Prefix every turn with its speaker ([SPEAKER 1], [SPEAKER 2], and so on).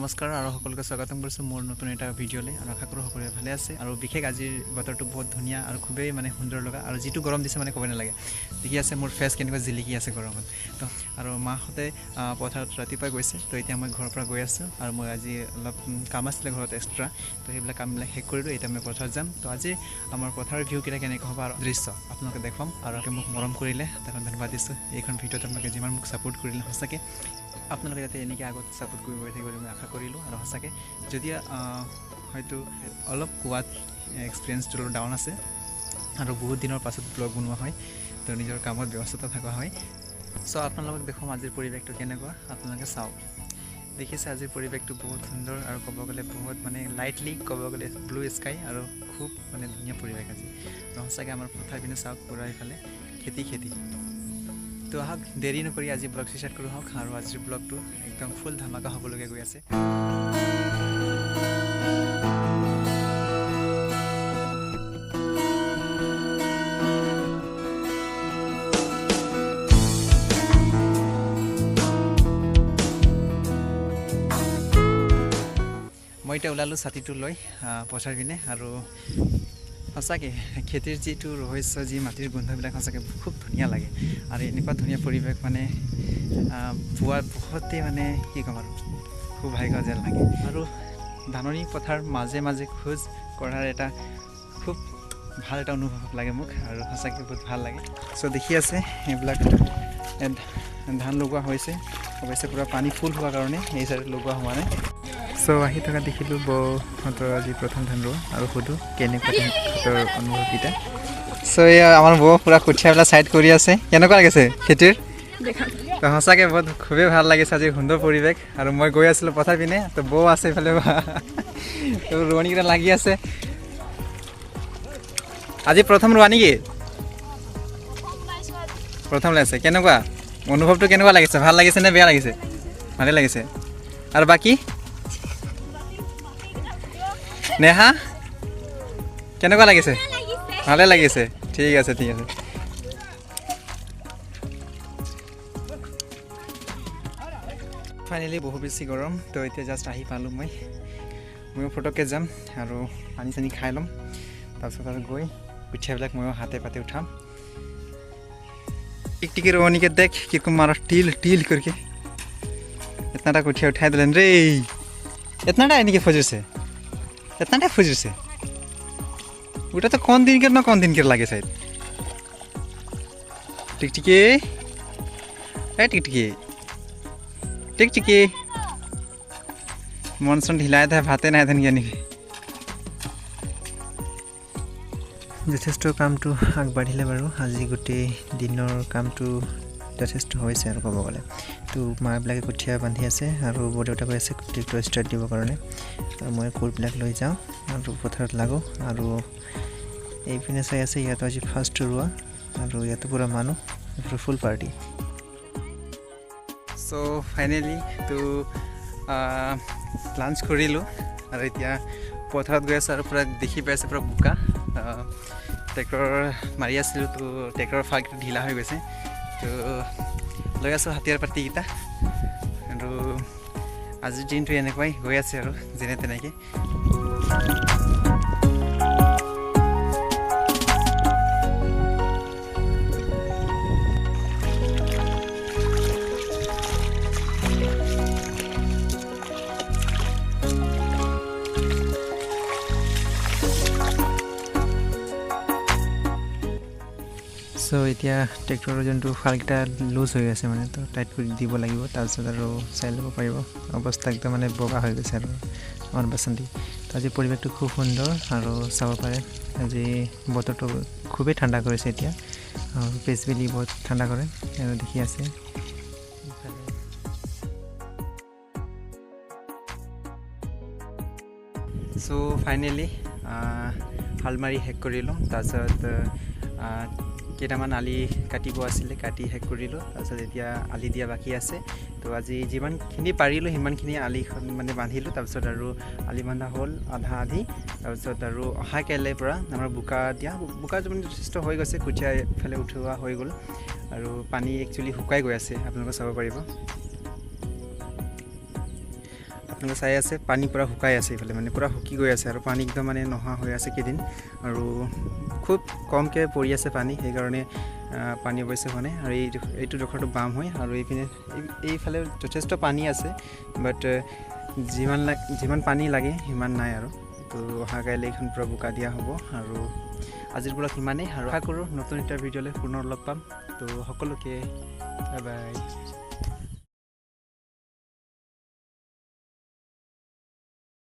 [SPEAKER 1] নমস্কাৰ আৰু সকলোকে স্বাগতম কৰিছোঁ মোৰ নতুন এটা ভিডিঅ'লৈ আৰু আশা কৰোঁ সকলোৱে ভালে আছে আৰু বিশেষ আজিৰ বতৰটো বহুত ধুনীয়া আৰু খুবেই মানে সুন্দৰ লগা আৰু যিটো গৰম দিছে মানে ক'ব নালাগে দেখি আছে মোৰ ফেচ কেনেকুৱা জিলিকি আছে গৰমত তো আৰু মাহঁতে পথাৰত ৰাতিপুৱা গৈছে তো এতিয়া মই ঘৰৰ পৰা গৈ আছোঁ আৰু মই আজি অলপ কাম আছিলে ঘৰত এক্সট্ৰা তো সেইবিলাক কামবিলাক শেষ কৰিলোঁ এতিয়া মই পথাৰত যাম তো আজি আমাৰ পথাৰৰ ভিউকেইটা কেনেকৈ হ'ব আৰু দৃশ্য আপোনালোকে দেখুৱাম আৰু মোক মৰম কৰিলে তাক ধন্যবাদ দিছোঁ এইখন ভিডিঅ'ত আপোনালোকে যিমান মোক ছাপোৰ্ট কৰিলে সঁচাকৈ আপোনালোকে যাতে এনেকৈ আগত ছাপোৰ্ট কৰিব থাকিব বুলি মই আশা কৰিলোঁ আৰু সঁচাকৈ যদি হয়তো অলপ কোৱাত এক্সপিৰিয়েঞ্চটো অলপ ডাউন আছে আৰু বহুত দিনৰ পাছত ব্লগ বনোৱা হয় তো নিজৰ কামত ব্যস্ততা থকা হয় চ' আপোনালোকক দেখুৱাম আজিৰ পৰিৱেশটো কেনেকুৱা আপোনালোকে চাওক দেখিছে আজিৰ পৰিৱেশটো বহুত সুন্দৰ আৰু ক'ব গ'লে বহুত মানে লাইটলি ক'ব গ'লে ব্লু স্কাই আৰু খুব মানে ধুনীয়া পৰিৱেশ আজি আৰু সঁচাকৈ আমাৰ পথাৰ পিনে চাওক পুৰা এইফালে খেতি তো আহক দেৰি নকৰি আজি ব্লগ ষ্টাৰ্ট কৰোঁ হওক আৰু আজিৰ ব্লগটো একদম ফুল ধামাকা হ'বলগীয়া গৈ আছে মই এতিয়া ওলালোঁ ছাতিটো লৈ পথাৰ পিনে আৰু সঁচাকৈ খেতিৰ যিটো ৰহস্য যি মাটিৰ গোন্ধবিলাক সঁচাকৈ খুব ধুনীয়া লাগে আৰু এনেকুৱা ধুনীয়া পৰিৱেশ মানে পোৱাৰ বহুতেই মানে কি ক'ম আৰু খুব ভাগ্য যেন লাগে আৰু ধাননি পথাৰ মাজে মাজে খোজ কঢ়াৰ এটা খুব ভাল এটা অনুভৱ লাগে মোক আৰু সঁচাকৈ বহুত ভাল লাগে চ' দেখি আছে এইবিলাক ধান লগোৱা হৈছে অৱশ্যে পূৰা পানী ফুল হোৱাৰ কাৰণে এই চাইডত লগোৱা হোৱা নাই চ' আহি থকা দেখিলোঁ বৌহঁতৰ আজি প্ৰথম ধান ৰোৱা আৰু সুধোঁ কেনেকুৱা সিহঁতৰ অনুভৱকেইটা চ' এয়া আমাৰ বৌ পূৰা কঠীয়াবিলাক ছাইড কৰি আছে কেনেকুৱা লাগিছে খেতিৰ তো সঁচাকৈ বহুত খুবেই ভাল লাগিছে আজি সুন্দৰ পৰিৱেশ আৰু মই গৈ আছিলোঁ পথাৰ পিনে তো বৌ আছে এইফালে তো ৰোৱনীকেইটা লাগি আছে আজি প্ৰথম ৰোৱা নেকি প্ৰথম ওলাইছে কেনেকুৱা অনুভৱটো কেনেকুৱা লাগিছে ভাল লাগিছে নে বেয়া লাগিছে ভালেই লাগিছে আৰু বাকী নেহা কেনেকুৱা লাগিছে ভালে লাগিছে ঠিক আছে ফাইনেলি বহু বেছি গৰম তো এতিয়া জাষ্ট আহি পালোঁ ময়ো ফটককৈ যাম আৰু পানী চানী খাই ল'ম তাৰপিছত আৰু গৈ কঠীয়াবিলাক ময়ো হাতে পাতে উঠাম टिक रोनी के देख कि मारा टील टील करके इतना कठिया उठा दिलन रे इतना इनके फजर से इतना फजर से उटा तो कौन दिन कर ना कौन दिन कर लागे शायद टिकटिके टिकटिके मनसन ढिलाए था भाते ना धन यानी যথেষ্ট কামটো আগবাঢ়িলে বাৰু আজি গোটেই দিনৰ কামটো যথেষ্ট হৈছে আৰু ক'ব গ'লে তো মাবিলাকে কঠীয়া বান্ধি আছে আৰু বৰদেউতা কৈ আছে ট্ৰেক্টৰ ষ্টাৰ্ট দিবৰ কাৰণে তো মই কোৰবিলাক লৈ যাওঁ আৰু পথাৰত লাগো আৰু এইপিনে চাই আছে ইয়াতো আজি ফাৰ্ষ্ট ৰোৱা আৰু ইয়াতো পুৰা মানুহ ফুল পাৰ্টি চ' ফাইনেলি তো লাঞ্চ কৰিলোঁ আৰু এতিয়া পথাৰত গৈ আছোঁ আৰু পূৰা দেখি পাই আছে পূৰা বোকা ট্ৰেক্টৰ মাৰি আছিলোঁ তো ট্ৰেক্টৰৰ ফালকেইটা ঢিলা হৈ গৈছে তো লৈ আছোঁ হাতীয়াৰ পাতিকেইটা আৰু আজিৰ দিনটো এনেকুৱাই গৈ আছে আৰু যেনে তেনেকৈ চ' এতিয়া ট্ৰেক্টৰৰ যোনটো ফালকেইটা লুজ হৈ গৈছে মানে তো টাইট কৰি দিব লাগিব তাৰপিছত আৰু চাই ল'ব পাৰিব অৱস্থা একদম মানে বগা হৈ গৈছে আৰু আমাৰ বাচন্তি তো আজি পৰিৱেশটো খুব সুন্দৰ আৰু চাব পাৰে আজি বতৰটো খুবেই ঠাণ্ডা কৰিছে এতিয়া আৰু পেচবেলি বহুত ঠাণ্ডা কৰে আৰু দেখি আছে চ' ফাইনেলি হাল মাৰি শেষ কৰিলোঁ তাৰপিছত কেইটামান আলি কাটিব আছিলে কাটি শেষ কৰিলোঁ তাৰপিছত এতিয়া আলি দিয়া বাকী আছে তো আজি যিমানখিনি পাৰিলোঁ সিমানখিনি আলিখন মানে বান্ধিলোঁ তাৰপিছত আৰু আলি বান্ধা হ'ল আধা আধি তাৰপিছত আৰু অহা কাইলৈৰ পৰা আমাৰ বোকা মানে যথেষ্ট হৈ গৈছে কঠীয়া এফালে উঠোৱা হৈ গ'ল আৰু পানী একচুৱেলি শুকাই গৈ আছে আপোনালোকে চাব পাৰিব আপোনালোকে চাই আছে পানী পূৰা শুকাই আছে এইফালে মানে পূৰা শুকি গৈ আছে আৰু পানী একদম মানে নোহোৱা হৈ আছে কেইদিন আৰু খুব কমকৈ পৰি আছে পানী সেইকাৰণে পানী অৱশ্যে হোৱা নাই আৰু এইটো ডোখৰটো বাম হয় আৰু এইপিনে এইফালে যথেষ্ট পানী আছে বাট যিমান পানী লাগে সিমান নাই আৰু তো অহা কাইলৈ এইখন পূৰা বোকা দিয়া হ'ব আৰু আজিৰ ব্লগ সিমানেই আৰু আশা কৰোঁ নতুন এটা ভিডিঅ'লৈ পুনৰ লগ পাম তো সকলোকে বাই বাই।